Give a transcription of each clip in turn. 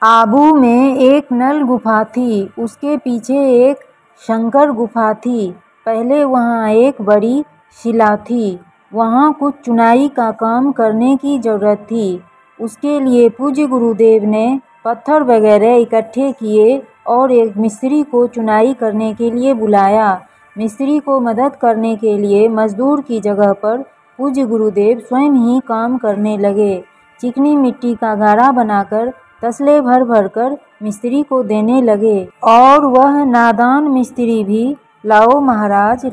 आबू में एक नल गुफा थी, उसके पीछे एक शंकर गुफा थी। पहले वहाँ एक बड़ी शिला थी। वहाँ कुछ चुनाई का काम करने की ज़रूरत थी। उसके लिए पूज्य गुरुदेव ने पत्थर वगैरह इकट्ठे किए और एक मिस्त्री को चुनाई करने के लिए बुलाया। मिस्त्री को मदद करने के लिए मजदूर की जगह पर पूज्य गुरुदेव स्वयं ही काम करने लगे। चिकनी मिट्टी का घड़ा बनाकर तसले भर भर कर मिस्त्री को देने लगे और वह नादान मिस्त्री भी लाओ महाराज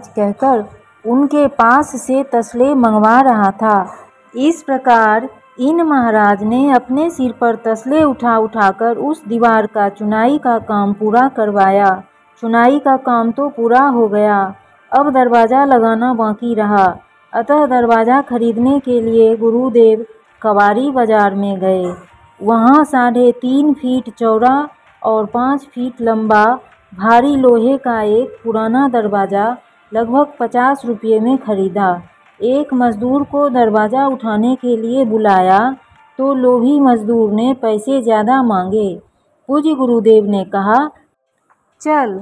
कहकर उनके पास से तसले मंगवा रहा था। इस प्रकार इन महाराज ने अपने सिर पर तसले उठा उठाकर उस दीवार का चुनाई का काम पूरा करवाया। चुनाई का काम तो पूरा हो गया, अब दरवाज़ा लगाना बाकी रहा। अतः दरवाज़ा खरीदने के लिए गुरुदेव कवारी बाजार में गए। वहाँ 3.5 फीट चौड़ा और 5 फीट लंबा भारी लोहे का एक पुराना दरवाज़ा लगभग 50 रुपये में खरीदा। एक मजदूर को दरवाज़ा उठाने के लिए बुलाया तो लोभी मजदूर ने पैसे ज़्यादा मांगे। पूज्य गुरुदेव ने कहा, चल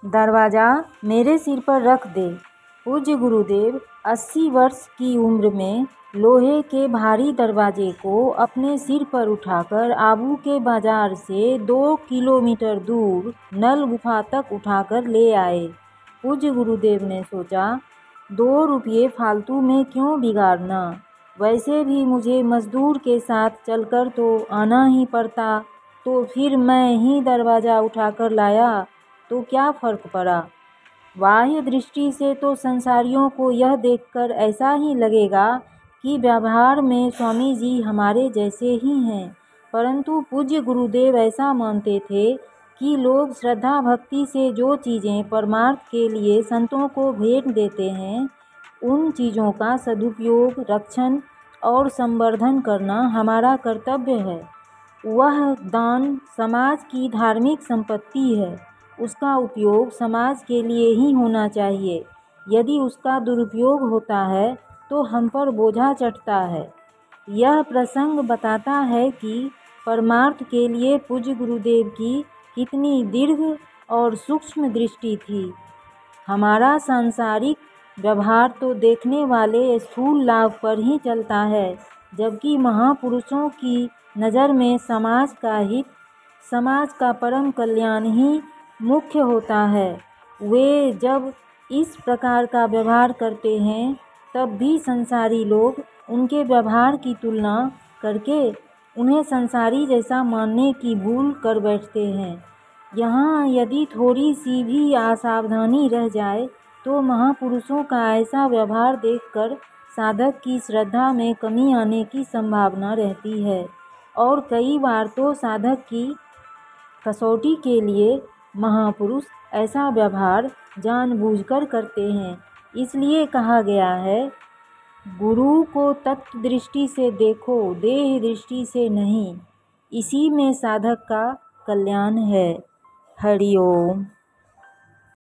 दरवाज़ा मेरे सिर पर रख दे। पूज्य गुरुदेव 80 वर्ष की उम्र में लोहे के भारी दरवाजे को अपने सिर पर उठाकर आबू के बाजार से 2 किलोमीटर दूर नल गुफा तक उठाकर ले आए। पूज्य गुरुदेव ने सोचा, 2 रुपये फालतू में क्यों बिगाड़ना, वैसे भी मुझे मजदूर के साथ चलकर तो आना ही पड़ता, तो फिर मैं ही दरवाज़ा उठाकर लाया तो क्या फ़र्क पड़ा। बाह्य दृष्टि से तो संसारियों को यह देखकर ऐसा ही लगेगा कि व्यवहार में स्वामी जी हमारे जैसे ही हैं, परंतु पूज्य गुरुदेव ऐसा मानते थे कि लोग श्रद्धा भक्ति से जो चीज़ें परमार्थ के लिए संतों को भेंट देते हैं, उन चीज़ों का सदुपयोग, रक्षण और संवर्धन करना हमारा कर्तव्य है। वह दान समाज की धार्मिक संपत्ति है, उसका उपयोग समाज के लिए ही होना चाहिए। यदि उसका दुरुपयोग होता है तो हम पर बोझा चढ़ता है। यह प्रसंग बताता है कि परमार्थ के लिए पूज्य गुरुदेव की कितनी दीर्घ और सूक्ष्म दृष्टि थी। हमारा सांसारिक व्यवहार तो देखने वाले स्थूल लाभ पर ही चलता है, जबकि महापुरुषों की नज़र में समाज का हित, समाज का परम कल्याण ही मुख्य होता है। वे जब इस प्रकार का व्यवहार करते हैं तब भी संसारी लोग उनके व्यवहार की तुलना करके उन्हें संसारी जैसा मानने की भूल कर बैठते हैं। यहाँ यदि थोड़ी सी भी असावधानी रह जाए तो महापुरुषों का ऐसा व्यवहार देखकर साधक की श्रद्धा में कमी आने की संभावना रहती है और कई बार तो साधक की कसौटी के लिए महापुरुष ऐसा व्यवहार जानबूझकर करते हैं। इसलिए कहा गया है, गुरु को तत्व दृष्टि से देखो, देह दृष्टि से नहीं। इसी में साधक का कल्याण है। हरि ओम।